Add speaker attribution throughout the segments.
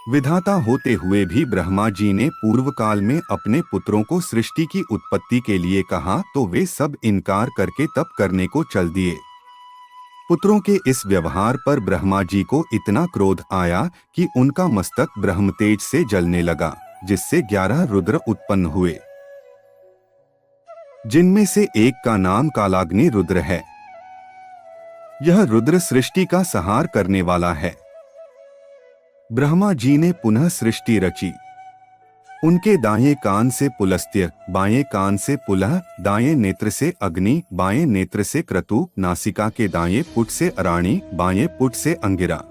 Speaker 1: विधाता होते हुए भी ब्रह्मा जी ने पूर्व काल में अपने पुत्रों को सृष्टि की उत्पत्ति के लिए कहा तो वे सब इनकार करके तप करने को चल दिए। पुत्रों के इस व्यवहार पर ब्रह्मा जी को इतना क्रोध आया कि उनका मस्तक ब्रह्मतेज से जलने लगा, जिससे 11 रुद्र उत्पन्न हुए, जिनमें से एक का नाम कालाग्नि रुद्र है। यह रुद्र सृष्टि का संहार करने वाला है। ब्रह्मा जी ने पुनः सृष्टि रची। उनके दाहिने कान से पुलस्त्य, बाएं कान से पुलह, दाएं नेत्र से अग्नि, बाएं नेत्र से क्रतु, नासिका के दाएं पुट से अराणी, बाएं पुट से अंगिरा,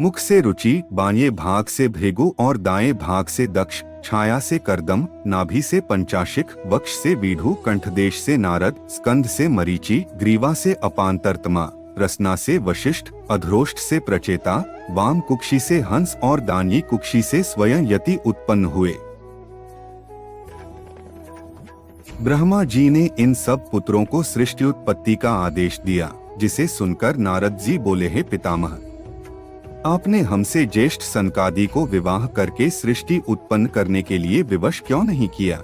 Speaker 1: मुख से रुचि, बाएं भाग से भृगु और दाएं भाग से दक्ष, छाया से करदम, नाभि से पंचाशिख, वक्ष से वीढु, कंठदेश से नारद, स्कंध से मरीचि, ग्रीवा से अपांतरतमा, रसना से वशिष्ठ, अधरोष्ठ से प्रचेता, वाम कुक्षी से हंस और दानी कुक्षी से स्वयं यति उत्पन्न हुए। ब्रह्मा जी ने इन सब पुत्रों को सृष्टि उत्पत्ति का आदेश दिया, जिसे सुनकर नारद जी बोले, हे पितामह, आपने हमसे ज्येष्ठ सनकादि को विवाह करके सृष्टि उत्पन्न करने के लिए विवश क्यों नहीं किया?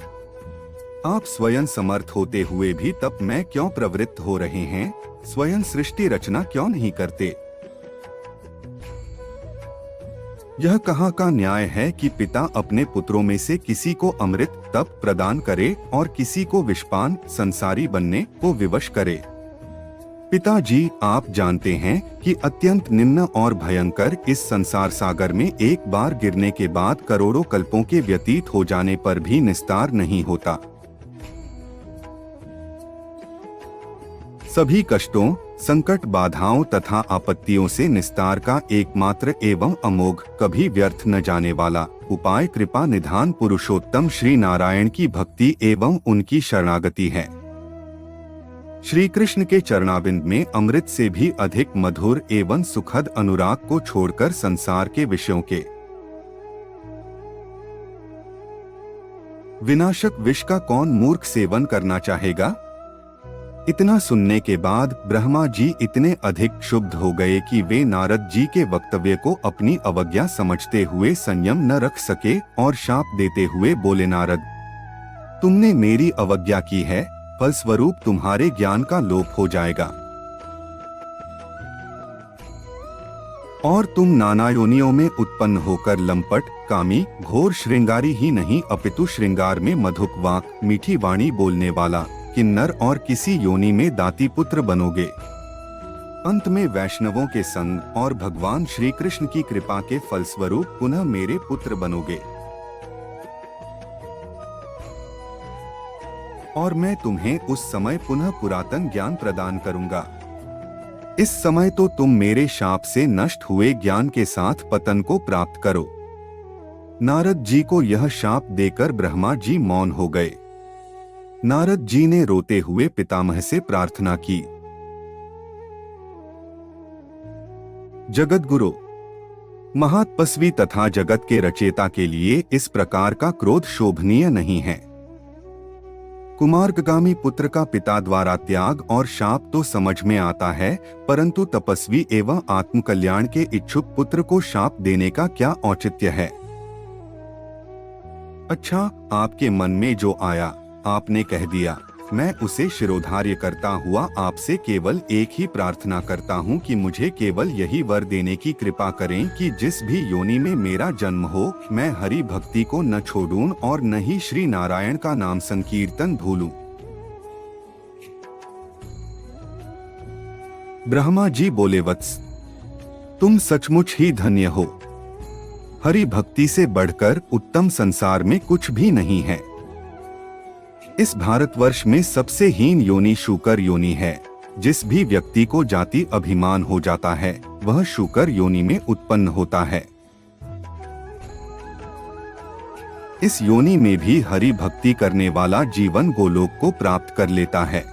Speaker 1: आप स्वयं समर्थ होते हुए भी तप में क्यों प्रवृत्त हो रहे हैं? स्वयं सृष्टि रचना क्यों नहीं करते? यह कहाँ का न्याय है कि पिता अपने पुत्रों में से किसी को अमृत तप प्रदान करे और किसी को विषपान संसारी बनने को विवश करे। पिताजी, आप जानते हैं कि अत्यंत निम्न और भयंकर इस संसार सागर में एक बार गिरने के बाद करोड़ों कल्पों के व्यतीत हो जाने पर भी निस्तार नहीं होता। सभी कष्टों, संकट, बाधाओं तथा आपत्तियों से निस्तार का एकमात्र एवं अमोघ, कभी व्यर्थ न जाने वाला उपाय कृपा निधान पुरुषोत्तम श्री नारायण की भक्ति एवं उनकी शरणागति है। श्री कृष्ण के चरणाबिंद में अमृत से भी अधिक मधुर एवं सुखद अनुराग को छोड़कर संसार के विषयों के विनाशक विष का कौन मूर्ख सेवन करना चाहेगा? इतना सुनने के बाद ब्रह्मा जी इतने अधिक क्षुब्ध हो गए कि वे नारद जी के वक्तव्य को अपनी अवज्ञा समझते हुए संयम न रख सके और शाप देते हुए बोले, नारद, तुमने मेरी अवज्ञा की है, फलस्वरूप तुम्हारे ज्ञान का लोप हो जाएगा और तुम नाना योनियों में उत्पन्न होकर लंपट, कामी, घोर श्रृंगारी ही नहीं अपितु श्रृंगार में मधुक वाक, मीठी वाणी बोलने वाला किन्नर और किसी योनि में दाती पुत्र बनोगे। अंत में वैष्णवों के संग और भगवान श्री कृष्ण की कृपा के फलस्वरूप पुनः मेरे पुत्र बनोगे और मैं तुम्हें उस समय पुनः पुरातन ज्ञान प्रदान करूंगा। इस समय तो तुम मेरे शाप से नष्ट हुए ज्ञान के साथ पतन को प्राप्त करो। नारद जी को यह शाप देकर ब्रह्मा जी मौन हो गए। नारद जी ने रोते हुए पितामह से प्रार्थना की, जगतगुरु, महातपस्वी तथा जगत के रचयिता के लिए इस प्रकार का क्रोध शोभनीय नहीं है। कुमार्गामी पुत्र का पिता द्वारा त्याग और शाप तो समझ में आता है, परंतु तपस्वी एवं आत्मकल्याण के इच्छुक पुत्र को शाप देने का क्या औचित्य है? अच्छा, आपके मन में जो आया आपने कह दिया, मैं उसे शिरोधार्य करता हुआ आपसे केवल एक ही प्रार्थना करता हूँ कि मुझे केवल यही वर देने की कृपा करें कि जिस भी योनि में मेरा जन्म हो, मैं हरि भक्ति को न छोड़ूं और न ही श्री नारायण का नाम संकीर्तन भूलूं। ब्रह्मा जी बोले, वत्स, तुम सचमुच ही धन्य हो। हरि भक्ति से बढ़कर उत्तम संसार में कुछ भी नहीं है। इस भारतवर्ष में सबसे हीन योनि शूकर योनि है। जिस भी व्यक्ति को जाति अभिमान हो जाता है, वह शूकर योनि में उत्पन्न होता है। इस योनि में भी हरि भक्ति करने वाला जीवन गोलोक को प्राप्त कर लेता है।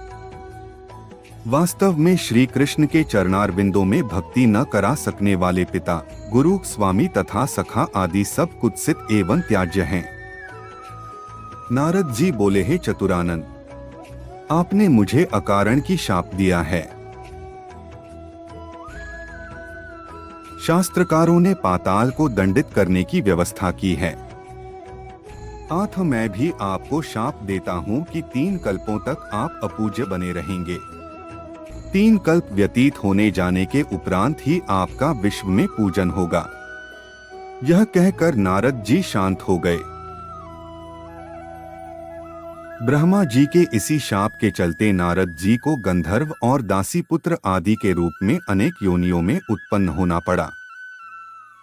Speaker 1: वास्तव में श्री कृष्ण के चरणारविंदों में भक्ति न करा सकने वाले पिता, गुरु, स्वामी तथा सखा आदि सब कुत्सित एवं त्याज्य हैं। नारद जी बोले, हे चतुरानन, आपने मुझे अकारण की शाप दिया है। शास्त्रकारों ने पाताल को दंडित करने की व्यवस्था की है। अतः मैं भी आपको शाप देता हूँ कि 3 कल्पों तक आप अपूज्य बने रहेंगे। 3 कल्प व्यतीत होने जाने के उपरांत ही आपका विश्व में पूजन होगा। यह कहकर नारद जी शांत हो गए। ब्रह्मा जी के इसी शाप के चलते नारद जी को गंधर्व और दासी पुत्र आदि के रूप में अनेक योनियों में उत्पन्न होना पड़ा।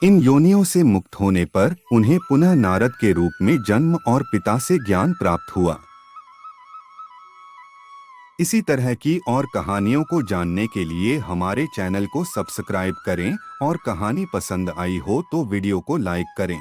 Speaker 1: इन योनियों से मुक्त होने पर उन्हें पुनः नारद के रूप में जन्म और पिता से ज्ञान प्राप्त हुआ। इसी तरह की और कहानियों को जानने के लिए हमारे चैनल को सब्सक्राइब करें और कहानी पसंद आई हो तो वीडियो को लाइक करें।